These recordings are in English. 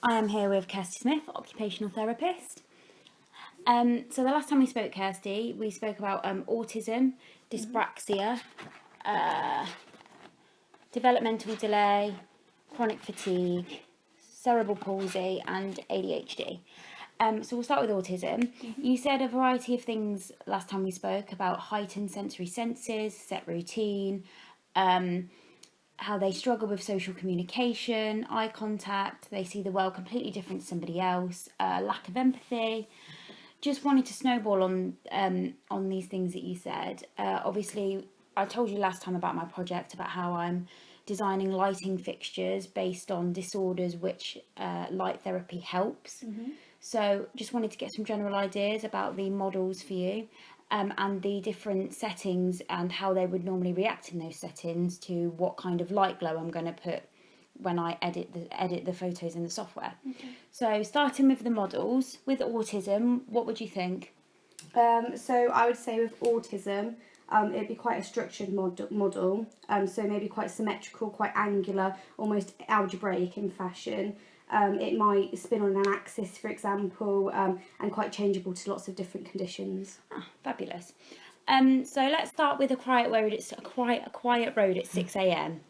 I am here with Kirsty Smith, occupational therapist. So the last time we spoke, Kirsty, we spoke about autism, dyspraxia, developmental delay, chronic fatigue, cerebral palsy and ADHD. So we'll start with autism. You said a variety of things last time we spoke about heightened sensory senses, set routine, how they struggle with social communication, eye contact, they see the world completely different to somebody else, lack of empathy. Just wanted to snowball on these things that you said. Obviously, I told you last time about my project, about how I'm designing lighting fixtures based on disorders which light therapy helps. So just wanted to get some general ideas about the models for you. And the different settings and how they would normally react in those settings to what kind of light glow I'm going to put when I edit the photos in the software. So starting with the models, with autism, what would you think? So I would say with autism, it'd be quite a structured model. So maybe quite symmetrical, quite angular, almost algebraic in fashion. It might spin on an axis, for example, and quite changeable to lots of different conditions. Fabulous. So let's start with a quiet road. It's a quiet road at 6 a.m.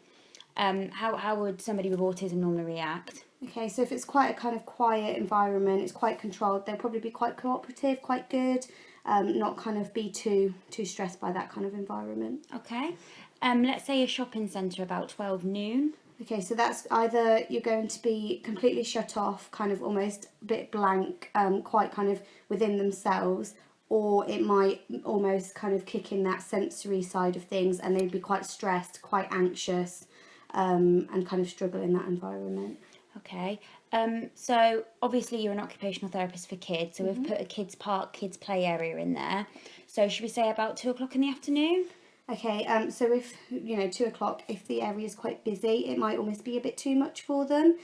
How would somebody with autism normally react? Okay, so if it's quite a kind of quiet environment, it's quite controlled, they'll probably be quite cooperative, quite good, not kind of be too stressed by that kind of environment. Okay. Let's say a shopping centre about 12 noon. Okay, so that's either you're going to be completely shut off, kind of almost a bit blank, quite kind of within themselves, or it might almost kind of kick in that sensory side of things and they'd be quite stressed, quite anxious, and kind of struggle in that environment. Okay, so obviously you're an occupational therapist for kids, so we've put a kids park, kids play area in there. So should we say about 2 o'clock in the afternoon? Okay, so if, 2 o'clock, if the area is quite busy, it might almost be a bit too much for them.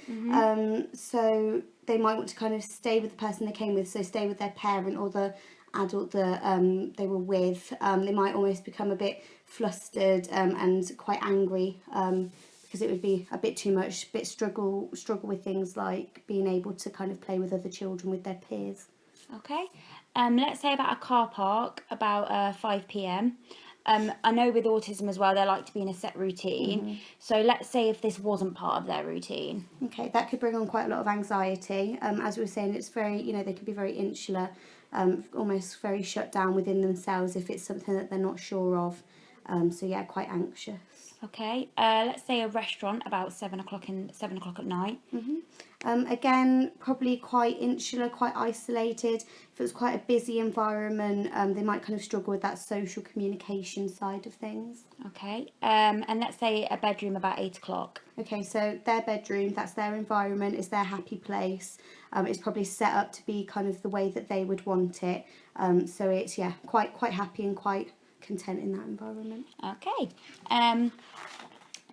So they might want to kind of stay with the person they came with, so stay with their parent or the adult that they were with. They might almost become a bit flustered and quite angry because it would be a bit too much, a bit struggle with things like being able to kind of play with other children, with their peers. Okay, let's say about a car park about 5 p.m. I know with autism as well, they like to be in a set routine. So let's say if this wasn't part of their routine. Okay, that could bring on quite a lot of anxiety. As we were saying, it's very, they can be very insular, almost very shut down within themselves if it's something that they're not sure of. So yeah, quite anxious. Okay, let's say a restaurant about 7 o'clock at night. Again, probably quite insular, quite isolated. If it was quite a busy environment, they might kind of struggle with that social communication side of things. Okay, and let's say a bedroom about 8 o'clock. Okay, so their bedroom, that's their environment, is their happy place. It's probably set up to be kind of the way that they would want it. So it's, yeah, quite happy and quite content in that environment. Okay.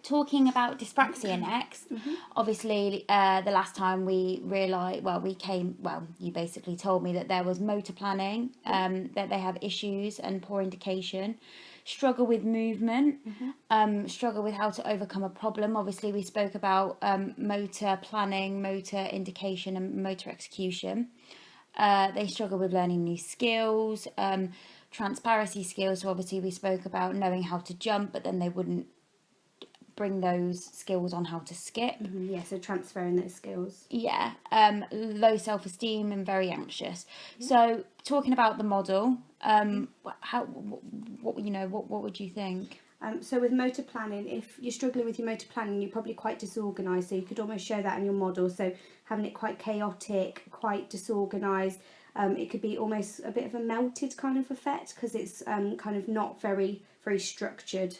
Talking about dyspraxia next, obviously the last time we realised, you basically told me that there was motor planning, that they have issues and poor indication, struggle with movement, struggle with how to overcome a problem. Obviously we spoke about motor planning, motor indication and motor execution. They struggle with learning new skills, transparency skills. So obviously we spoke about knowing how to jump, but then they wouldn't bring those skills on how to skip. Yeah, so transferring those skills. Yeah, low self-esteem and very anxious. So talking about the model, what would you think? So with motor planning, if you're struggling with your motor planning, you're probably quite disorganised, so you could almost show that in your model. So having it quite chaotic, quite disorganised, it could be almost a bit of a melted kind of effect because it's kind of not very structured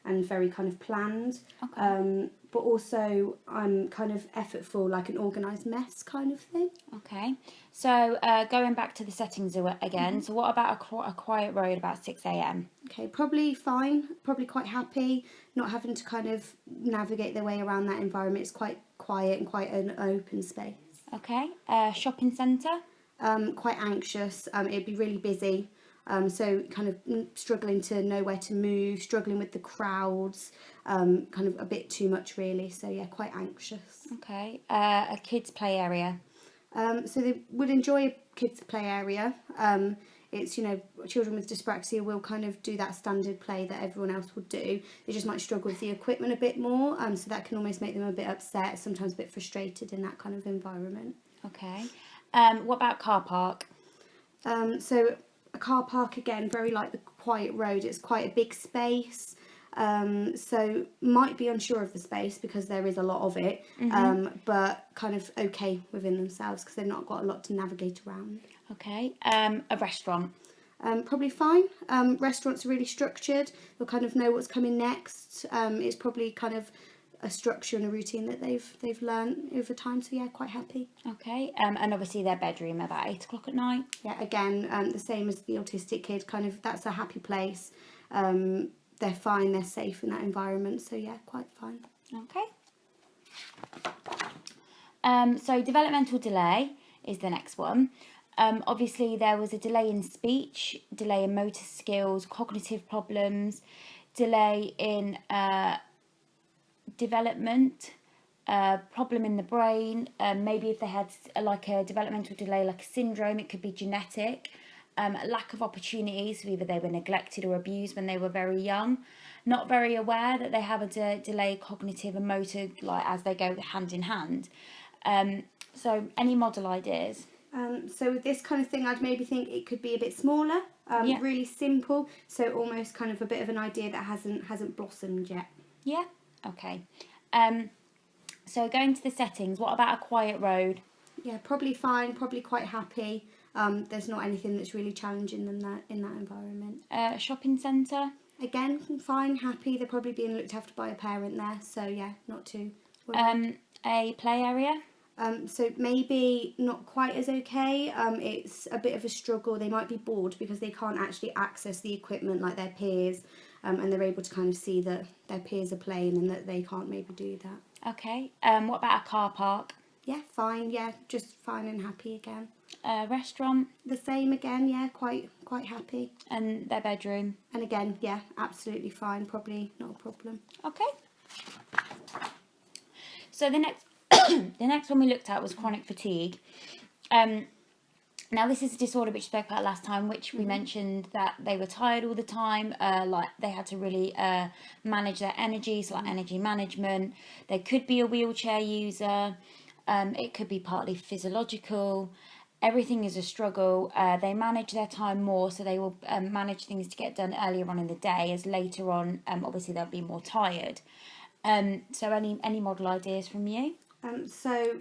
and very kind of planned. Okay. But also kind of effortful, like an organised mess kind of thing. Okay, so going back to the settings again, so what about a quiet road about 6 a.m? Okay, probably fine, probably quite happy, not having to kind of navigate their way around that environment. It's quite quiet and quite an open space. Okay, shopping centre? Quite anxious, it'd be really busy, So kind of struggling to know where to move, struggling with the crowds, kind of a bit too much really. So yeah, quite anxious. Okay. A kids' play area. So they would enjoy a kids' play area. It's, you know, children with dyspraxia will kind of do that standard play that everyone else would do. They just might struggle with the equipment a bit more. So that can almost make them a bit upset, sometimes a bit frustrated in that kind of environment. Okay. What about car park? So a car park, again, very like the quiet road. It's quite a big space. So might be unsure of the space because there is a lot of it, but kind of okay within themselves because they've not got a lot to navigate around. Okay. A restaurant. Probably fine. Restaurants are really structured. They'll kind of know what's coming next. It's probably kind of a structure and a routine that they've learned over time. So yeah, quite happy. Okay. And obviously their bedroom about 8 o'clock at night. Yeah, again, the same as the autistic kid. Kind of that's a happy place. They're fine. They're safe in that environment. So yeah, quite fine. Okay. So developmental delay is the next one. Obviously, there was a delay in speech, delay in motor skills, cognitive problems, delay in development, problem in the brain. Maybe if they had like a developmental delay, like a syndrome, it could be genetic. Lack of opportunities, so either they were neglected or abused when they were very young. Not very aware that they have a delay cognitive and motor, like as they go hand in hand. So any model ideas? So with this kind of thing, I'd maybe think it could be a bit smaller, really simple. So almost kind of a bit of an idea that hasn't blossomed yet. Yeah. Okay. So going to the settings, what about a quiet road? Yeah, probably fine. Probably quite happy. There's not anything that's really challenging them in that environment. Shopping centre? Again, fine, happy. They're probably being looked after by a parent there. So yeah, not too worried. A play area? So maybe not quite as okay. It's a bit of a struggle. They might be bored because they can't actually access the equipment like their peers, and they're able to kind of see that their peers are playing and that they can't maybe do that. Okay. What about a car park? Yeah, fine. Yeah, just fine and happy again. Restaurant? The same again. Yeah, quite happy. And their bedroom? And again, yeah, absolutely fine. Probably not a problem. Okay. So the next one we looked at was chronic fatigue. Now this is a disorder which we spoke about last time, which we mentioned that they were tired all the time, like they had to really manage their energy, so like energy management. They could be a wheelchair user. It could be partly physiological. Everything is a struggle. They manage their time more, so they will manage things to get done earlier on in the day, as later on, obviously they'll be more tired. So any model ideas from you? So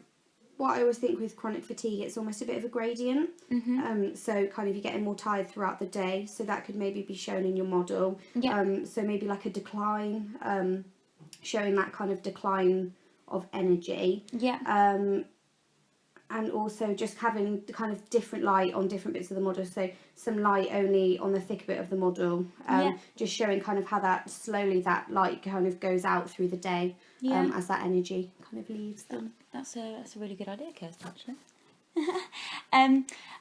what I always think with chronic fatigue, it's almost a bit of a gradient. So kind of you're getting more tired throughout the day. So that could maybe be shown in your model. Yeah. So maybe like a decline, showing that kind of decline of energy. Yeah. And also just having the kind of different light on different bits of the model. So some light only on the thick bit of the model. Just showing kind of how that slowly that light kind of goes out through the day. As that energy kind of leaves them. That's a really good idea, Kirsty, actually.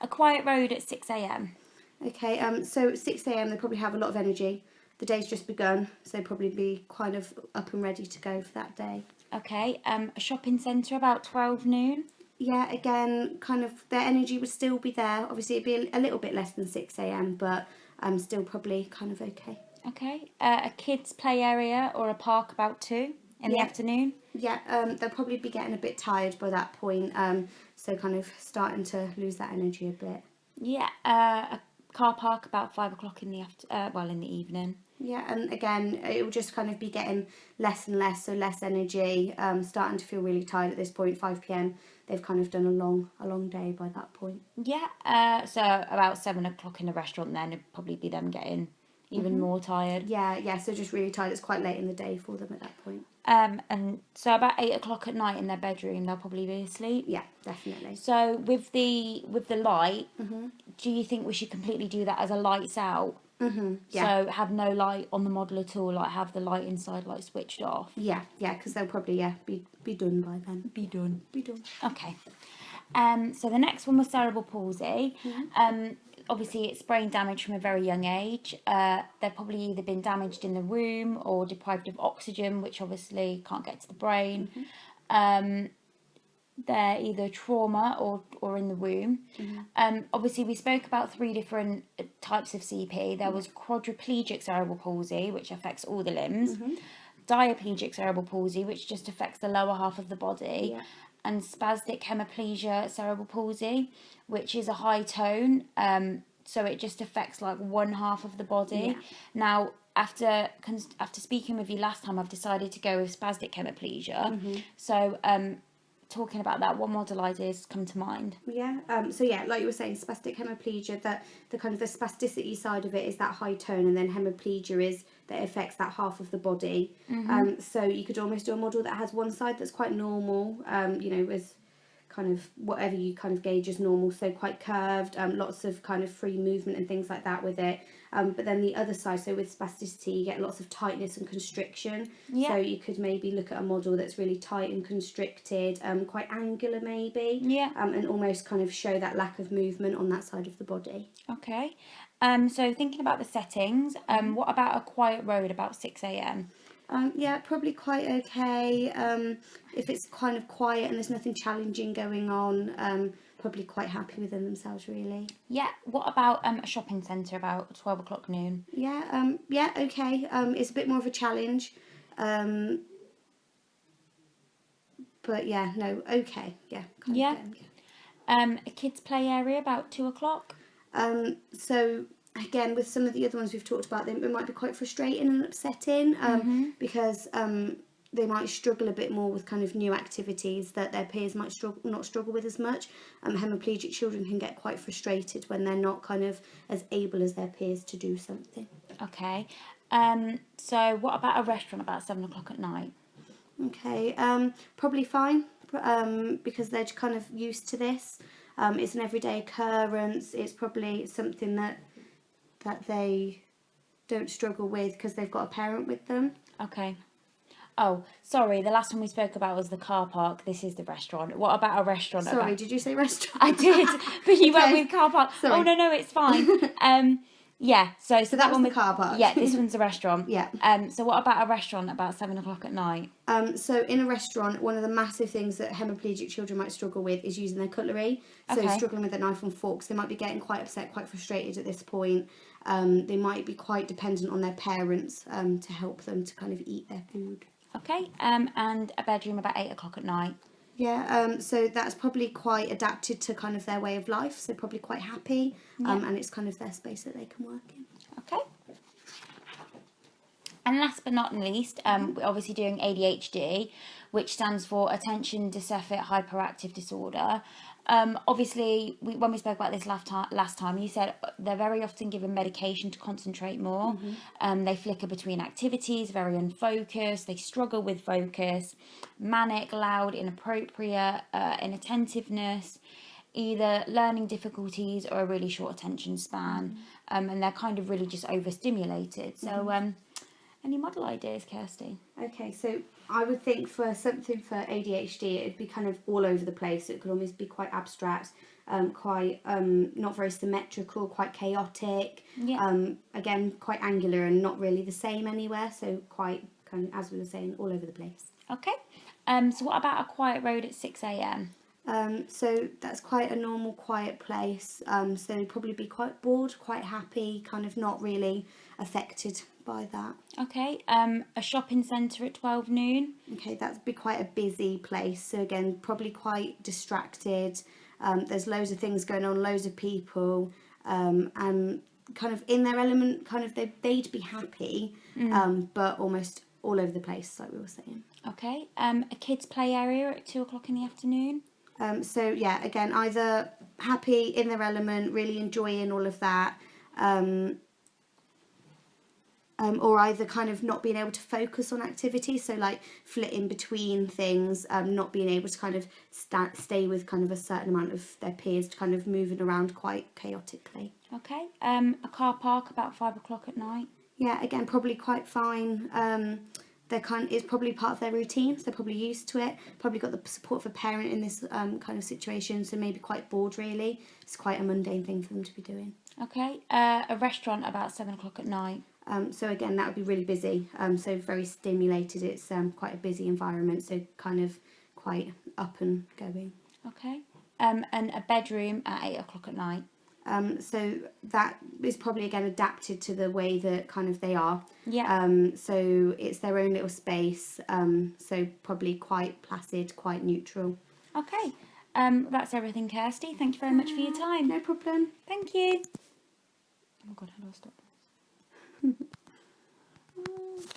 A quiet road at 6 a.m. Okay, so 6 a.m. they probably have a lot of energy. The day's just begun, so they'll probably be kind of up and ready to go for that day. Okay, a shopping centre about 12 noon. Yeah, again, kind of their energy would still be there. Obviously, it'd be a little bit less than 6 a.m, but still probably kind of okay. Okay, a kids' play area or a park about 2 in the afternoon. Yeah, they'll probably be getting a bit tired by that point, so kind of starting to lose that energy a bit. Yeah, a car park about 5 o'clock in the in the evening. Yeah, and again, it will just kind of be getting less and less, so less energy, starting to feel really tired at this point, 5 p.m. They've kind of done a long day by that point. Yeah, so about 7 o'clock in the restaurant then, it'd probably be them getting even more tired. Yeah, so just really tired. It's quite late in the day for them at that point. And so about 8 o'clock at night in their bedroom, they'll probably be asleep. Yeah, definitely. So with the light, do you think we should completely do that as a lights out? Yeah. So have no light on the model at all, like have the light inside like switched off. Yeah, because they'll probably be done by then. Be done. Be done. Okay. So the next one was cerebral palsy. obviously it's brain damage from a very young age. They've probably either been damaged in the room or deprived of oxygen, which obviously can't get to the brain. They're either trauma or in the womb. Obviously, we spoke about 3 different types of CP. There was quadriplegic cerebral palsy, which affects all the limbs. Diaplegic cerebral palsy, which just affects the lower half of the body. And spastic hemiplegia cerebral palsy, which is a high tone. So it just affects like one half of the body. Now, after speaking with you last time, I've decided to go with spastic hemiplegia. So, talking about that, what model ideas come to mind? So like you were saying, spastic hemiplegia, that the kind of the spasticity side of it is that high tone, and then hemiplegia is that affects that half of the body. So you could almost do a model that has one side that's quite normal, with kind of whatever you kind of gauge as normal, so quite curved, lots of kind of free movement and things like that with it. But then the other side, so with spasticity, you get lots of tightness and constriction. So you could maybe look at a model that's really tight and constricted, quite angular maybe. And almost kind of show that lack of movement on that side of the body. Okay. So thinking about the settings, what about a quiet road about 6 a.m? Probably quite okay. If it's kind of quiet and there's nothing challenging going on, probably quite happy within themselves, really. What about a shopping centre about 12 o'clock noon? Okay. It's a bit more of a challenge. But okay. A kids' play area about 2 o'clock? So again, with some of the other ones we've talked about, it might be quite frustrating and upsetting, because they might struggle a bit more with kind of new activities that their peers might not struggle with as much. Hemiplegic children can get quite frustrated when they're not kind of as able as their peers to do something. Okay. So what about a restaurant about 7 o'clock at night? Okay. Probably fine, because they're kind of used to this. It's an everyday occurrence. It's probably something that they don't struggle with because they've got a parent with them. Okay. Oh, sorry, the last one we spoke about was the car park. This is the restaurant. What about a restaurant? Sorry, did you say restaurant? I did, but you went Okay. with car park. Sorry. Oh, no, it's fine. So that was the car park. Yeah, this one's a restaurant. Yeah. So what about a restaurant about 7 o'clock at night? So in a restaurant, one of the massive things that hemiplegic children might struggle with is using their cutlery. So struggling with a knife and forks. They might be getting quite upset, quite frustrated at this point. They might be quite dependent on their parents to help them to kind of eat their food. Okay. And a bedroom about 8 o'clock at night. So that's probably quite adapted to kind of their way of life. So probably quite happy. And it's kind of their space that they can work in. Okay. And last but not least, we're obviously doing ADHD, which stands for Attention Deficit Hyperactive Disorder. Obviously, when we spoke about this last time, you said they're very often given medication to concentrate more. They flicker between activities, very unfocused. They struggle with focus, manic, loud, inappropriate, inattentiveness, either learning difficulties or a really short attention span. And they're kind of really just overstimulated. So, any model ideas, Kirsty? Okay, so I would think for something for ADHD, it'd be kind of all over the place. It could almost be quite abstract, quite not very symmetrical, quite chaotic. Again, quite angular and not really the same anywhere. So quite kind of, as we were saying, all over the place. Okay. So what about a quiet road at 6 a.m? So that's quite a normal, quiet place. So they'd probably be quite bored, quite happy, kind of not really affected by that. Okay. A shopping centre at 12 noon. Okay, that'd be quite a busy place. So again, probably quite distracted. There's loads of things going on, loads of people, and kind of in their element. Kind of they'd be happy, but almost all over the place, like we were saying. Okay. A kids' play area at 2 o'clock in the afternoon. So yeah, again, either happy in their element, really enjoying all of that, or either kind of not being able to focus on activities, so like flitting between things, not being able to kind of stay with kind of a certain amount of their peers, kind of moving around quite chaotically. Okay. A car park about 5 o'clock at night. Yeah, again, probably quite fine. it's probably part of their routine, so they're probably used to it. Probably got the support of a parent in this kind of situation, so maybe quite bored. Really, it's quite a mundane thing for them to be doing. Okay. A restaurant about 7 o'clock at night. So again, that would be really busy. So very stimulated. It's quite a busy environment, so kind of quite up and going. Okay. And a bedroom at 8 o'clock at night. So that is probably again adapted to the way that kind of they are. Yeah. So it's their own little space. So probably quite placid, quite neutral. Okay. That's everything, Kirsty. Thank you very much for your time. No problem. Thank you. Oh my God, how do I stop this?